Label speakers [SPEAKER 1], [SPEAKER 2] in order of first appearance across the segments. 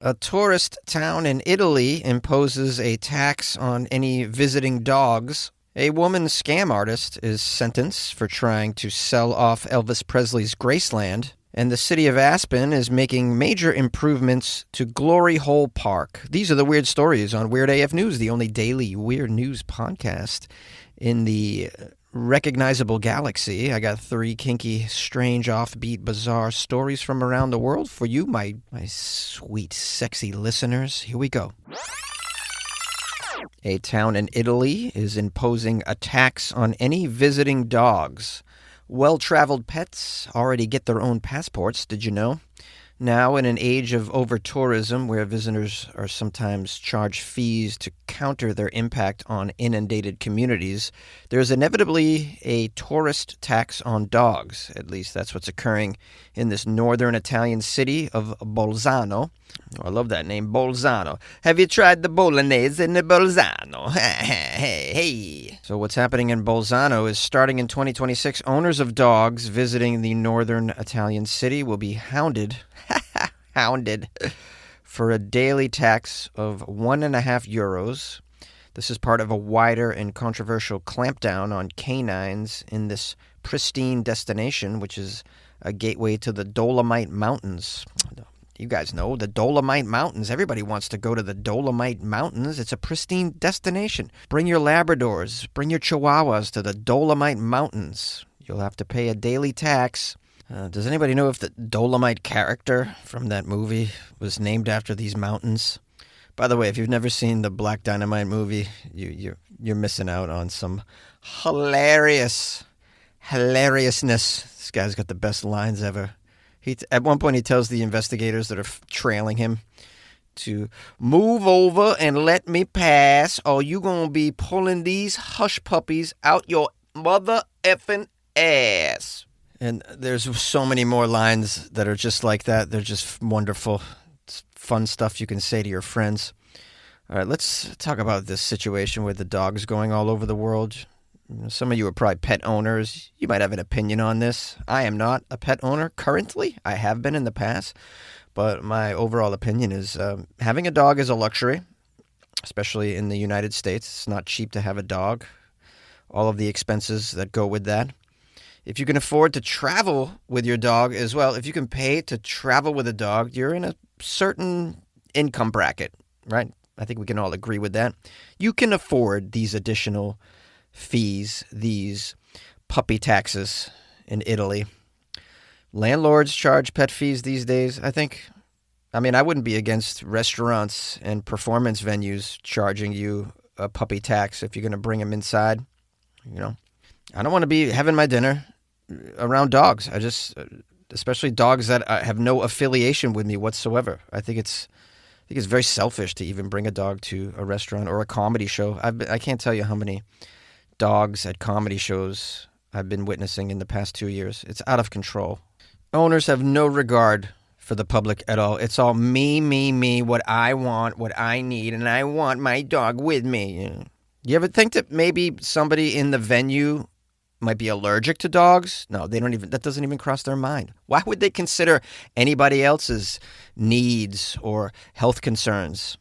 [SPEAKER 1] A tourist town in Italy imposes a tax on any visiting dogs. A woman scam artist is sentenced for trying to sell off Elvis Presley's Graceland. And the city of Aspen is making major improvements to Glory Hole Park. These are the weird stories on Weird AF News, the only daily weird news podcast in the recognizable galaxy. I got 3 kinky, strange, offbeat, bizarre stories from around the world for you, my sweet, sexy listeners. Here we go. A town in Italy is imposing a tax on any visiting dogs. Well-traveled pets already get their own passports, did you know? Now, in an age of over-tourism where visitors are sometimes charged fees to counter their impact on inundated communities, there's inevitably a tourist tax on dogs. At least that's what's occurring in this northern Italian city of Bolzano. Oh, I love that name, Bolzano. Have you tried the bolognese in the Bolzano? Hey. So what's happening in Bolzano is starting in 2026, owners of dogs visiting the northern Italian city will be hounded for a daily tax of €1.50. This is part of a wider and controversial clampdown on canines in this pristine destination, which is a gateway to the Dolomite Mountains. You guys know the Dolomite Mountains. Everybody wants to go to the Dolomite Mountains. It's a pristine destination. Bring your Labradors, bring your Chihuahuas to the Dolomite Mountains. You'll have to pay a daily tax. Does anybody know if the Dolomite character from that movie was named after these mountains? By the way, if you've never seen the Black Dynamite movie, you're missing out on some hilariousness. This guy's got the best lines ever. At one point, he tells the investigators that are trailing him to move over and let me pass, or you gonna be pulling these hush puppies out your mother effing ass. And there's so many more lines that are just like that. They're just wonderful. It's fun stuff you can say to your friends. All right, let's talk about this situation with the dogs going all over the world. Some of you are probably pet owners. You might have an opinion on this. I am not a pet owner currently. I have been in the past. But my overall opinion is having a dog is a luxury, especially in the United States. It's not cheap to have a dog. All of the expenses that go with that. If you can afford to travel with your dog as well, if you can pay to travel with a dog, you're in a certain income bracket, right? I think we can all agree with that. You can afford these additional fees, these puppy taxes in Italy. Landlords charge pet fees these days. I wouldn't be against restaurants and performance venues charging you a puppy tax if you're going to bring them inside. I don't want to be having my dinner around dogs. Especially dogs that have no affiliation with me whatsoever. I think it's very selfish to even bring a dog to a restaurant or a comedy show. I can't tell you how many dogs at comedy shows I've been witnessing in the past 2 years. It's out of control. Owners have no regard for the public at all. It's all me, what I want, what I need, and I want my dog with me. You ever think that maybe somebody in the venue might be allergic to dogs? No, that doesn't even cross their mind. Why would they consider anybody else's needs or health concerns?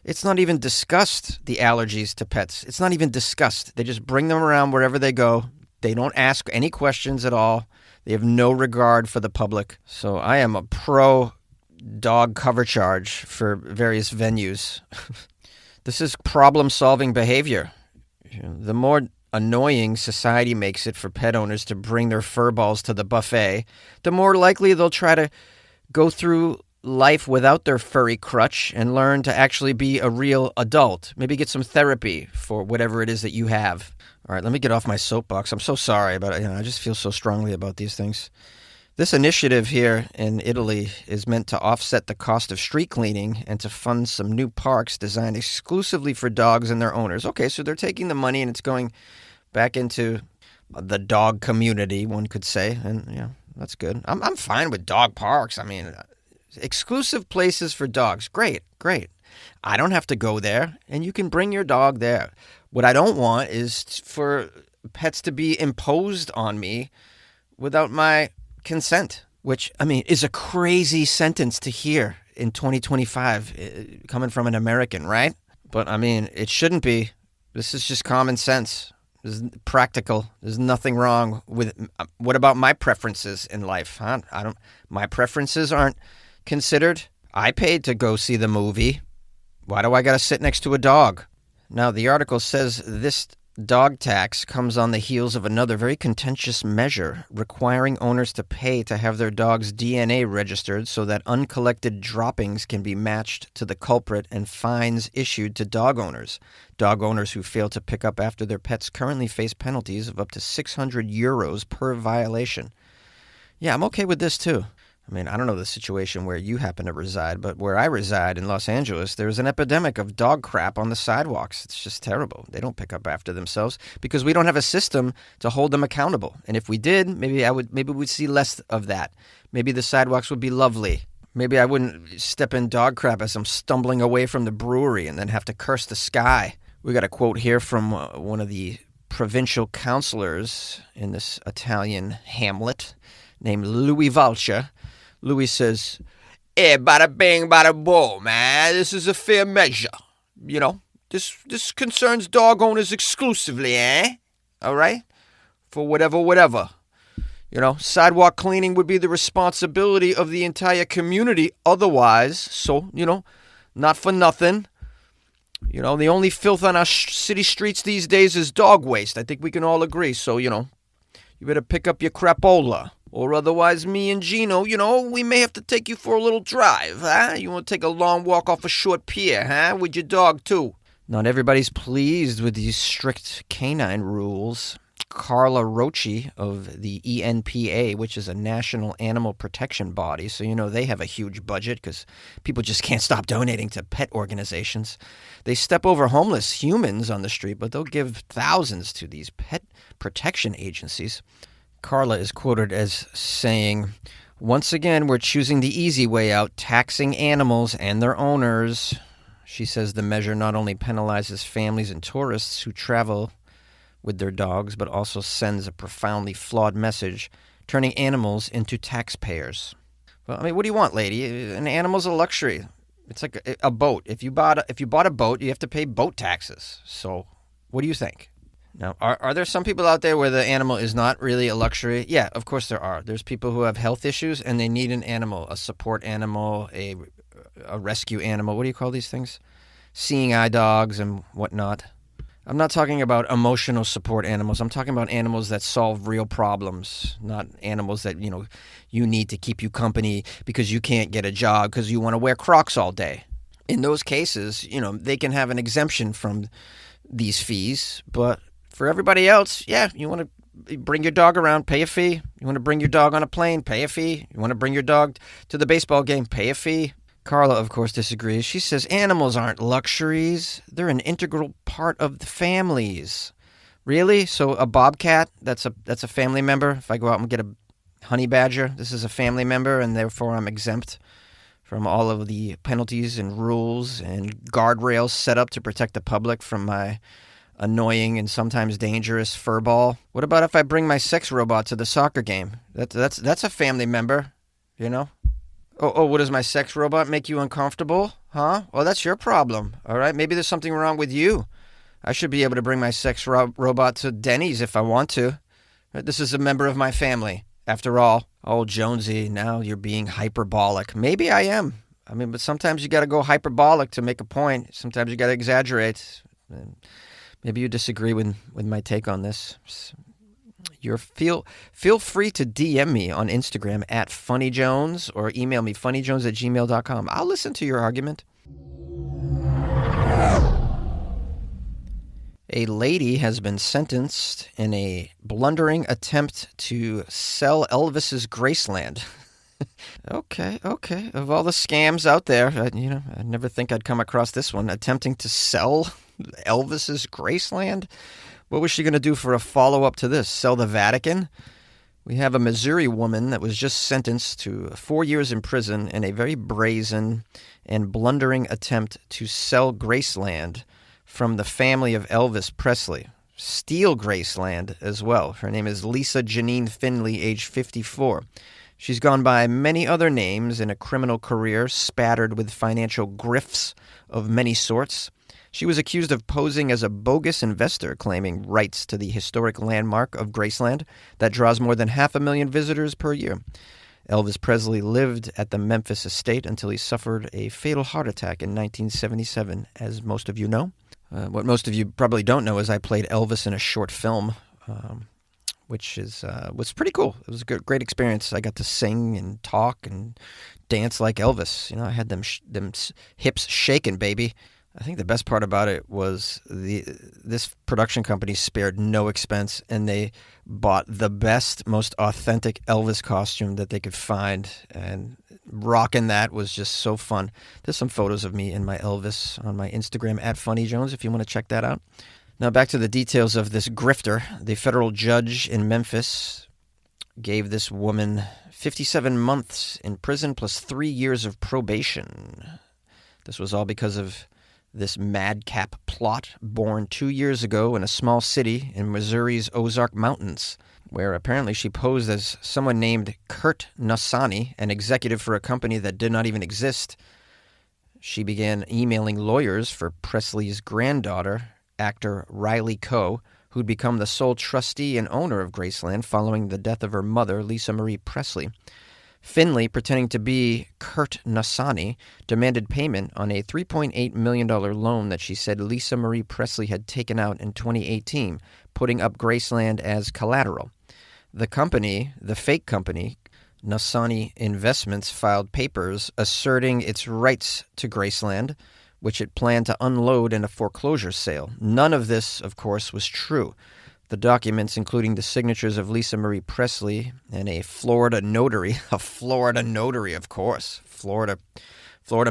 [SPEAKER 1] It's not even discussed, the allergies to pets. It's not even discussed. They just bring them around wherever they go. They don't ask any questions at all. They have no regard for the public. So I am a pro dog cover charge for various venues. This is problem-solving behavior. The more annoying society makes it for pet owners to bring their fur balls to the buffet, the more likely they'll try to go through life without their furry crutch and learn to actually be a real adult. Maybe get some therapy for whatever it is that you have. All right, let me get off my soapbox. I'm so sorry, but I just feel so strongly about these things. This initiative here in Italy is meant to offset the cost of street cleaning and to fund some new parks designed exclusively for dogs and their owners. Okay, so they're taking the money and it's going back into the dog community, one could say, and that's good. I'm fine with dog parks. Exclusive places for dogs. Great. I don't have to go there, and you can bring your dog there. What I don't want is for pets to be imposed on me without my consent, which, is a crazy sentence to hear. in 2025 coming from an American, right? But, I mean, it shouldn't be. This is just common sense. This is practical. There's nothing wrong with what about my preferences in life? Huh? My preferences aren't considered. I paid to go see the movie. Why do I got to sit next to a dog? Now, the article says this dog tax comes on the heels of another very contentious measure requiring owners to pay to have their dog's DNA registered so that uncollected droppings can be matched to the culprit and fines issued to dog owners. Dog owners who fail to pick up after their pets currently face penalties of up to €600 per violation. Yeah, I'm okay with this too. I mean, I don't know the situation where you happen to reside, but where I reside in Los Angeles, there's an epidemic of dog crap on the sidewalks. It's just terrible. They don't pick up after themselves because we don't have a system to hold them accountable. And if we did, maybe we'd see less of that. Maybe the sidewalks would be lovely. Maybe I wouldn't step in dog crap as I'm stumbling away from the brewery and then have to curse the sky. We got a quote here from one of the provincial councilors in this Italian hamlet named Louis Valcha. Louis says, "Hey, bada bing, bada boom, man. This is a fair measure. You know, this concerns dog owners exclusively, eh? All right? For whatever. You know, sidewalk cleaning would be the responsibility of the entire community otherwise. So, you know, not for nothing. You know, the only filth on our city streets these days is dog waste. I think we can all agree. So, you know, you better pick up your crapola. Or otherwise, me and Gino, you know, we may have to take you for a little drive, huh? You want to take a long walk off a short pier, huh? With your dog, too." Not everybody's pleased with these strict canine rules. Carla Rochi of the ENPA, which is a national animal protection body, so, you know, they have a huge budget because people just can't stop donating to pet organizations. They step over homeless humans on the street, but they'll give thousands to these pet protection agencies. Carla is quoted as saying, "Once again, we're choosing the easy way out, taxing animals and their owners." She says the measure not only penalizes families and tourists who travel with their dogs, but also sends a profoundly flawed message, turning animals into taxpayers. Well, I mean, what do you want, lady? An animal's a luxury. It's like a boat. If you bought a boat, you have to pay boat taxes. So what do you think? Now, are there some people out there where the animal is not really a luxury? Yeah, of course there are. There's people who have health issues and they need an animal, a support animal, a rescue animal. What do you call these things? Seeing eye dogs and whatnot. I'm not talking about emotional support animals. I'm talking about animals that solve real problems, not animals that, you know, you need to keep you company because you can't get a job because you want to wear Crocs all day. In those cases, you know, they can have an exemption from these fees, but for everybody else, yeah, you want to bring your dog around, pay a fee. You want to bring your dog on a plane, pay a fee. You want to bring your dog to the baseball game, pay a fee. Carla, of course, disagrees. She says animals aren't luxuries. They're an integral part of the families. Really? So a bobcat, that's a family member? If I go out and get a honey badger, this is a family member, and therefore I'm exempt from all of the penalties and rules and guardrails set up to protect the public from my annoying and sometimes dangerous furball. What about if I bring my sex robot to the soccer game? That's a family member, you know? Oh, what does my sex robot make you uncomfortable? Huh? Well, that's your problem, all right? Maybe there's something wrong with you. I should be able to bring my sex robot to Denny's if I want to. This is a member of my family, after all. Oh, Jonesy, now you're being hyperbolic. Maybe I am. I mean, but sometimes you got to go hyperbolic to make a point. Sometimes you got to exaggerate. Maybe you disagree with my take on this. Feel free to DM me on Instagram at funnyjones or email me funnyjones@gmail.com. I'll listen to your argument. A lady has been sentenced in a blundering attempt to sell Elvis's Graceland. Okay. Of all the scams out there, I never think I'd come across this one. Attempting to sell Elvis's Graceland? What was she going to do for a follow-up to this? Sell the Vatican? We have a Missouri woman that was just sentenced to 4 years in prison in a very brazen and blundering attempt to sell Graceland from the family of Elvis Presley. Steal Graceland as well. Her name is Lisa Janine Finley, age 54. She's gone by many other names in a criminal career spattered with financial grifts of many sorts. She was accused of posing as a bogus investor claiming rights to the historic landmark of Graceland that draws more than 500,000 visitors per year. Elvis Presley lived at the Memphis estate until he suffered a fatal heart attack in 1977, as most of you know. What most of you probably don't know is I played Elvis in a short film, which was pretty cool. It was a great experience. I got to sing and talk and dance like Elvis. I had them hips shaking, baby. I think the best part about it was this production company spared no expense, and they bought the best, most authentic Elvis costume that they could find, and rocking that was just so fun. There's some photos of me in my Elvis on my Instagram @FunnyJones if you want to check that out. Now back to the details of this grifter. The federal judge in Memphis gave this woman 57 months in prison plus 3 years of probation. This was all because of this madcap plot born 2 years ago in a small city in Missouri's Ozark Mountains, where apparently she posed as someone named Kurt Nassani, an executive for a company that did not even exist. She began emailing lawyers for Presley's granddaughter, actor Riley Coe, who'd become the sole trustee and owner of Graceland following the death of her mother, Lisa Marie Presley. Finley, pretending to be Kurt Nassani, demanded payment on a $3.8 million loan that she said Lisa Marie Presley had taken out in 2018, putting up Graceland as collateral. The company, the fake company, Nassani Investments, filed papers asserting its rights to Graceland, which it planned to unload in a foreclosure sale. None of this, of course, was true. The documents, including the signatures of Lisa Marie Presley and a Florida notary, of course. Florida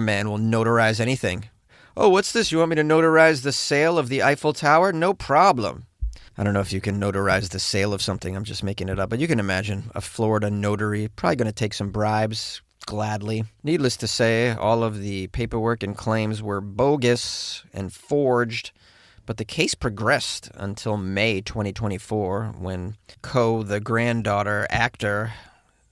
[SPEAKER 1] man will notarize anything. Oh, what's this? You want me to notarize the sale of the Eiffel Tower? No problem. I don't know if you can notarize the sale of something. I'm just making it up. But you can imagine a Florida notary probably going to take some bribes gladly. Needless to say, all of the paperwork and claims were bogus and forged. But the case progressed until May 2024 when Coe, the granddaughter actor,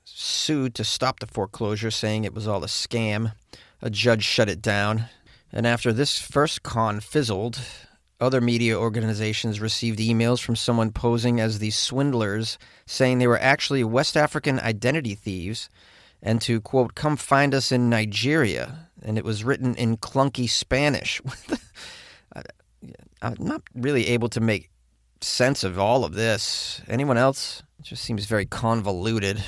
[SPEAKER 1] sued to stop the foreclosure, saying it was all a scam. A judge shut it down. And after this first con fizzled, other media organizations received emails from someone posing as these swindlers, saying they were actually West African identity thieves and to, quote, come find us in Nigeria. And it was written in clunky Spanish. I'm not really able to make sense of all of this. Anyone else? It just seems very convoluted.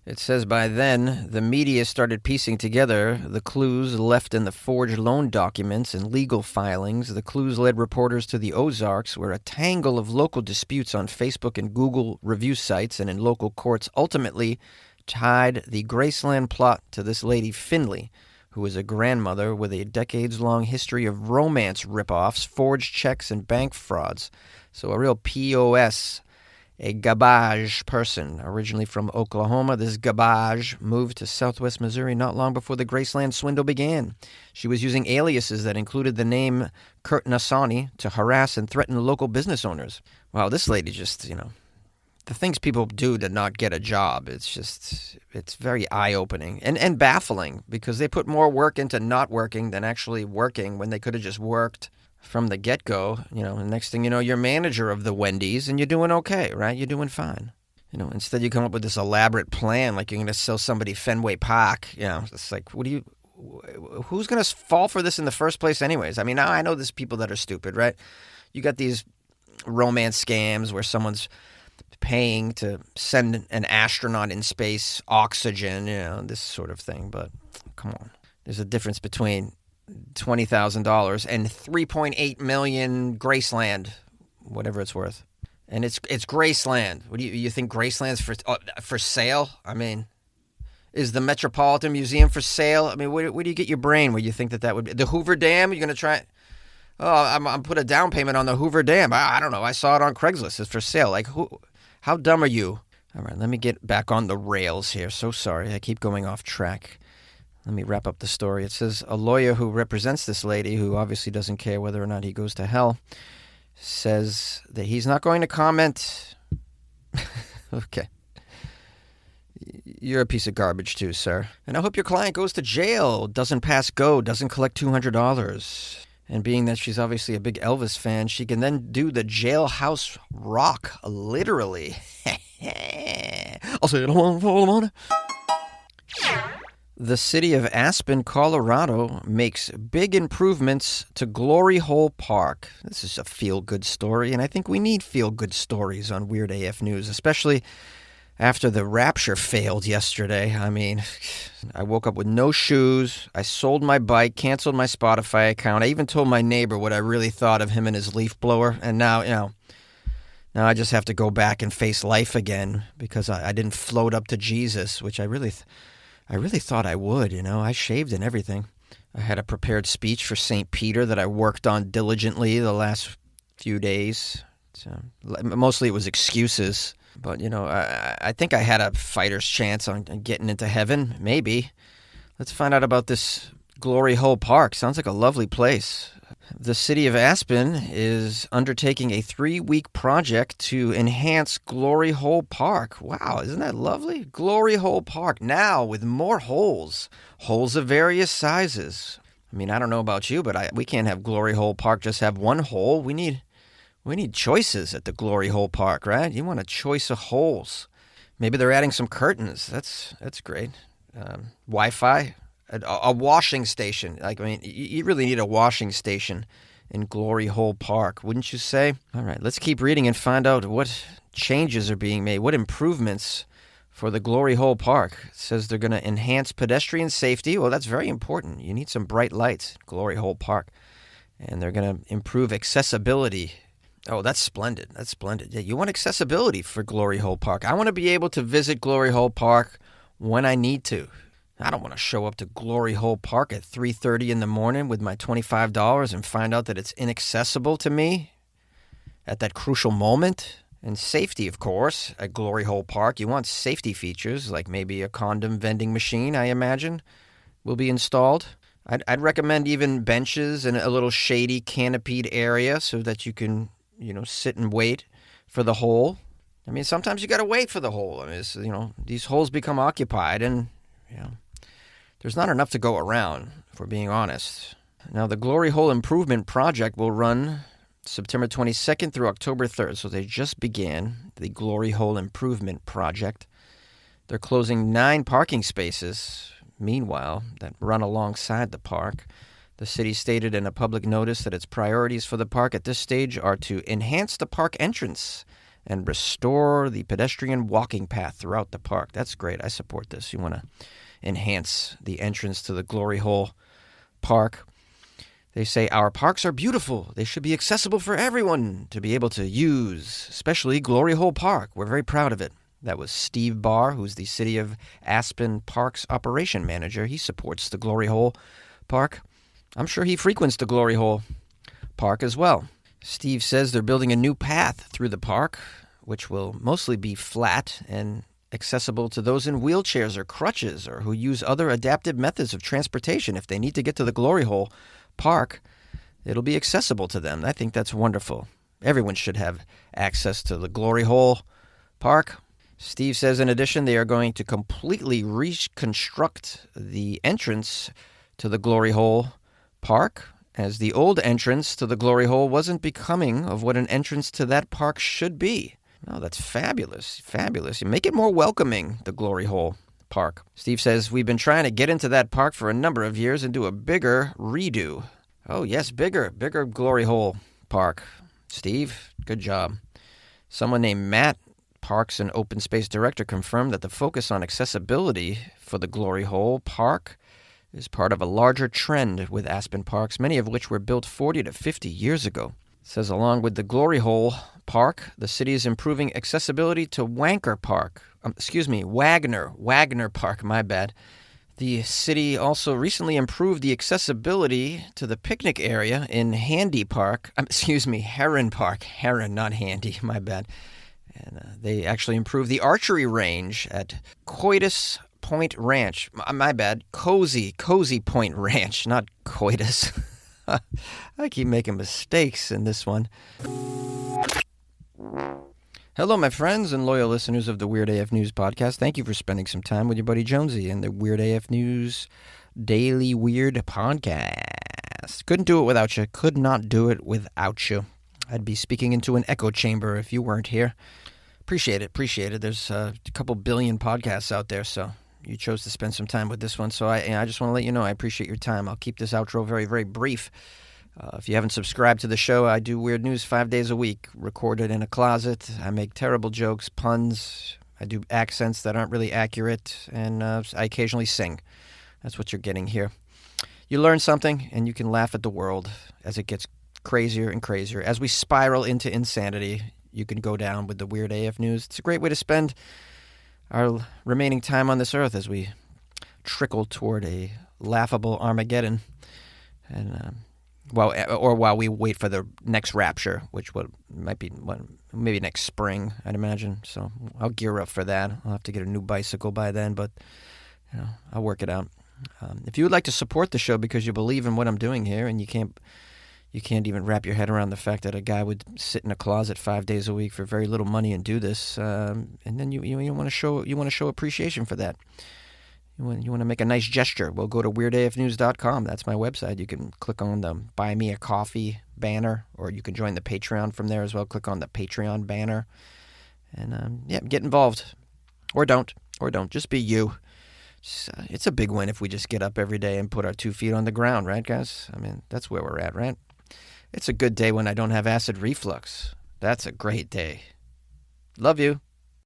[SPEAKER 1] It says by then, the media started piecing together the clues left in the forged loan documents and legal filings. The clues led reporters to the Ozarks, where a tangle of local disputes on Facebook and Google review sites and in local courts ultimately tied the Graceland plot to this lady Finley, who is a grandmother with a decades-long history of romance ripoffs, forged checks, and bank frauds. So a real POS, a garbage person. Originally from Oklahoma, this garbage moved to southwest Missouri not long before the Graceland swindle began. She was using aliases that included the name Kurt Nassani to harass and threaten local business owners. Wow, this lady just, the things people do to not get a job, it's very eye-opening and baffling because they put more work into not working than actually working when they could have just worked from the get-go. And next thing you know, you're manager of the Wendy's and you're doing okay, right? You're doing fine. Instead you come up with this elaborate plan like you're going to sell somebody Fenway Park. It's like, who's going to fall for this in the first place anyways? I mean, now I know there's people that are stupid, right? You got these romance scams where someone's paying to send an astronaut in space oxygen, this sort of thing. But come on. There's a difference between $20,000 and $3.8 million Graceland, whatever it's worth. And it's Graceland. What do you think Graceland's for sale? I mean, is the Metropolitan Museum for sale? I mean, where do you get your brain where you think that would be? The Hoover Dam? You're going to try... Oh, I'm put a down payment on the Hoover Dam. I don't know. I saw it on Craigslist. It's for sale. Like, how dumb are you? All right, let me get back on the rails here. So sorry. I keep going off track. Let me wrap up the story. It says a lawyer who represents this lady, who obviously doesn't care whether or not he goes to hell, says that he's not going to comment. Okay. You're a piece of garbage too, sir. And I hope your client goes to jail, doesn't pass go, doesn't collect $200. And being that she's obviously a big Elvis fan, she can then do the jailhouse rock, literally. I'll say it on. The city of Aspen, Colorado makes big improvements to Glory Hole Park. This is a feel-good story, and I think we need feel-good stories on Weird AF News, especially after the Rapture failed yesterday. I mean, I woke up with no shoes. I sold my bike, canceled my Spotify account. I even told my neighbor what I really thought of him and his leaf blower, and now I just have to go back and face life again because I didn't float up to Jesus, which I really thought I would, I shaved and everything. I had a prepared speech for St. Peter that I worked on diligently the last few days. So, mostly it was excuses. But, I think I had a fighter's chance on getting into heaven, maybe. Let's find out about this Glory Hole Park. Sounds like a lovely place. The city of Aspen is undertaking a 3-week project to enhance Glory Hole Park. Wow, isn't that lovely? Glory Hole Park, now with more holes. Holes of various sizes. I mean, I don't know about you, but we can't have Glory Hole Park just have one hole. We need choices at the Glory Hole Park, right? You want a choice of holes. Maybe they're adding some curtains. That's great. Wi-Fi. A washing station. You really need a washing station in Glory Hole Park, wouldn't you say? All right, let's keep reading and find out what changes are being made, what improvements for the Glory Hole Park. It says they're going to enhance pedestrian safety. Well, that's very important. You need some bright lights, Glory Hole Park. And they're going to improve accessibility. Oh, that's splendid. That's splendid. Yeah, you want accessibility for Glory Hole Park. I want to be able to visit Glory Hole Park when I need to. I don't want to show up to Glory Hole Park at 3:30 in the morning with my $25 and find out that it's inaccessible to me at that crucial moment. And safety, of course, at Glory Hole Park. You want safety features, like maybe a condom vending machine, I imagine, will be installed. I'd recommend even benches in a little shady, canopied area so that you can, sit and wait for the hole. I mean, sometimes you got to wait for the hole. I mean, these holes become occupied and, there's not enough to go around, if we're being honest. Now, the Glory Hole Improvement Project will run September 22nd through October 3rd. So they just began the Glory Hole Improvement Project. They're closing 9 parking spaces, meanwhile, that run alongside the park. The city stated in a public notice that its priorities for the park at this stage are to enhance the park entrance and restore the pedestrian walking path throughout the park. That's great. I support this. You want to enhance the entrance to the Glory Hole Park. They say, our parks are beautiful. They should be accessible for everyone to be able to use, especially Glory Hole Park. We're very proud of it. That was Steve Barr, who's the City of Aspen Parks Operation Manager. He supports the Glory Hole Park. I'm sure he frequents the Glory Hole Park as well. Steve says they're building a new path through the park, which will mostly be flat and accessible to those in wheelchairs or crutches or who use other adaptive methods of transportation. If they need to get to the Glory Hole Park, it'll be accessible to them. I think that's wonderful. Everyone should have access to the Glory Hole Park. Steve says, in addition, they are going to completely reconstruct the entrance to the Glory Hole Park, as the old entrance to the Glory Hole wasn't becoming of what an entrance to that park should be. Oh, that's fabulous. Fabulous. You make it more welcoming, the Glory Hole Park. Steve says, we've been trying to get into that park for a number of years and do a bigger redo. Oh, yes, bigger Glory Hole Park. Steve, good job. Someone named Matt, Parks and Open Space Director, confirmed that the focus on accessibility for the Glory Hole Park is part of a larger trend with Aspen parks, many of which were built 40 to 50 years ago. It says, along with the Glory Hole Park, the city is improving accessibility to Wagner Park, my bad. The city also recently improved the accessibility to the picnic area in Heron Park. Heron, not Handy, my bad. And they actually improved the archery range at Coitus Point Ranch. My bad. Cozy Point Ranch, not Coitus. I keep making mistakes in this one. Hello, my friends and loyal listeners of the Weird AF News podcast. Thank you for spending some time with your buddy Jonesy and the Weird AF News Daily Weird podcast. Couldn't do it without you. Could not do it without you. I'd be speaking into an echo chamber if you weren't here. Appreciate it. There's a couple billion podcasts out there, so you chose to spend some time with this one. So I just want to let you know I appreciate your time. I'll keep this outro very, very brief. If you haven't subscribed to the show, I do weird news 5 days a week, recorded in a closet. I make terrible jokes, puns. I do accents that aren't really accurate, and I occasionally sing. That's what you're getting here. You learn something, and you can laugh at the world as it gets crazier and crazier. As we spiral into insanity, you can go down with the Weird AF News. It's a great way to spend our remaining time on this earth as we trickle toward a laughable Armageddon. And while we wait for the next rapture, which might be maybe next spring, I'd imagine. So I'll gear up for that. I'll have to get a new bicycle by then, but I'll work it out. If you would like to support the show because you believe in what I'm doing here, and you can't even wrap your head around the fact that a guy would sit in a closet 5 days a week for very little money and do this, and then you want to show appreciation for that. You want to make a nice gesture, well, go to weirdafnews.com. That's my website. You can click on the Buy Me a Coffee banner, or you can join the Patreon from there as well. Click on the Patreon banner. And, get involved. Or don't. Just be you. It's a big win if we just get up every day and put our 2 feet on the ground, right, guys? I mean, that's where we're at, right? It's a good day when I don't have acid reflux. That's a great day. Love you.